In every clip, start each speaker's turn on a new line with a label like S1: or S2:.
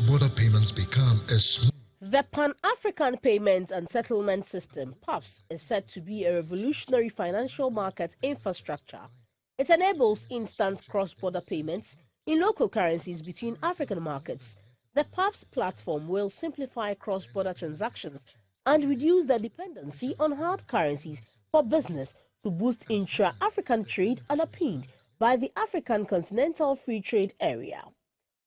S1: cross-border payments become a smooth.
S2: The Pan-African Payments and Settlement System, PAPS, is said to be a revolutionary financial market infrastructure. It enables instant cross-border payments in local currencies between African markets. The PAPS platform will simplify cross-border transactions and reduce the dependency on hard currencies for business to boost intra-African trade underpinned by the African Continental Free Trade Area.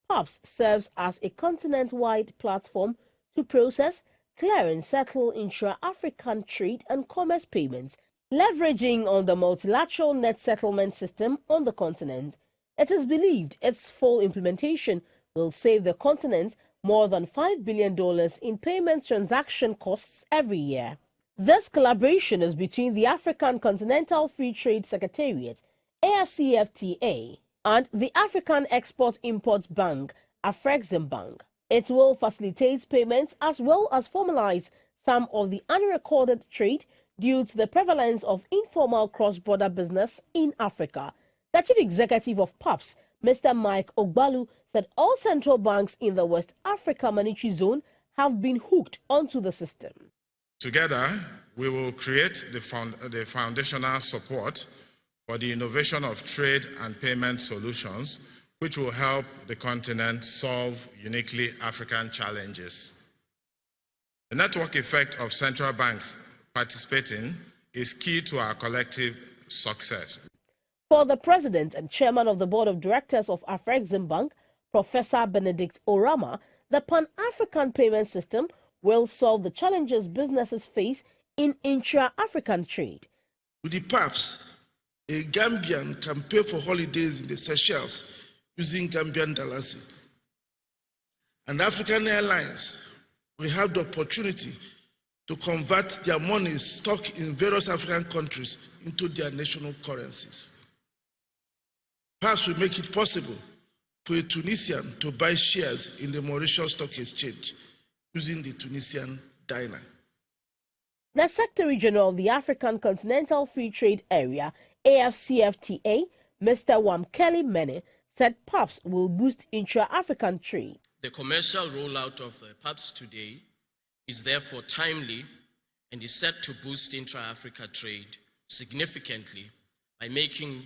S2: PAPS serves as a continent-wide platform to process, clear and settle intra-African trade and commerce payments, leveraging on the multilateral net settlement system on the continent. It is believed its full implementation will save the continent more than $5 billion in payment transaction costs every year. This collaboration is between the African Continental Free Trade Secretariat, AfCFTA, and the African Export-Import Bank, Afreximbank. It will facilitate payments as well as formalize some of the unrecorded trade due to the prevalence of informal cross-border business in Africa. The chief executive of PAPS, Mr. Mike Ogbalu, said all central banks in the West Africa Monetary Zone have been hooked onto the system.
S3: Together, we will create the foundational support for the innovation of trade and payment solutions, which will help the continent solve uniquely African challenges. The network effect of central banks participating is key to our collective success.
S2: For the president and chairman of the board of directors of Afreximbank, Professor Benedict Orama, the Pan-African payment system will solve the challenges businesses face in intra-African trade.
S4: With the PAPS, a Gambian can pay for holidays in the Seychelles using Gambian dollars. And African airlines will have the opportunity to convert their money stock in various African countries into their national currencies. PAPS will make it possible for a Tunisian to buy shares in the Mauritius Stock Exchange using the Tunisian dinar.
S2: The Secretary General of the African Continental Free Trade Area, AfCFTA, Mr. Wamkeli Mene, said PAPS will boost intra-African trade.
S5: The commercial rollout of PAPS today is therefore timely and is set to boost intra-Africa trade significantly by making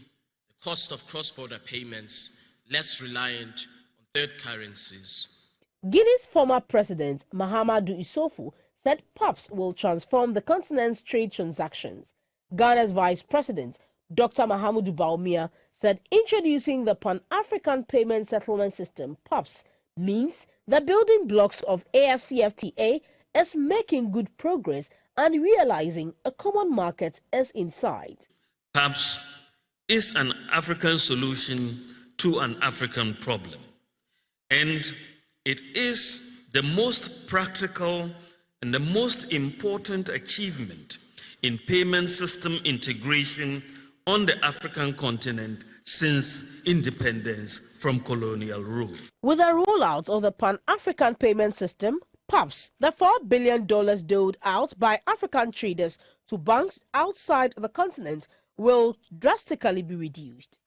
S5: the cost of cross-border payments less reliant on third currencies.
S2: Guinea's former president, Mahamadou Issoufou, said PAPS will transform the continent's trade transactions. Ghana's vice president, Dr. Mahamudu Bawumia, said introducing the Pan-African Payment Settlement System, PAPS, means the building blocks of AfCFTA is making good progress and realizing a common market is in sight.
S6: PAPS is an African solution to an African problem, and it is the most practical and the most important achievement in payment system integration on the African continent since independence from colonial rule.
S2: With the rollout of the Pan-African Payment System, PAPS, the $4 billion doled out by African traders to banks outside the continent will drastically be reduced.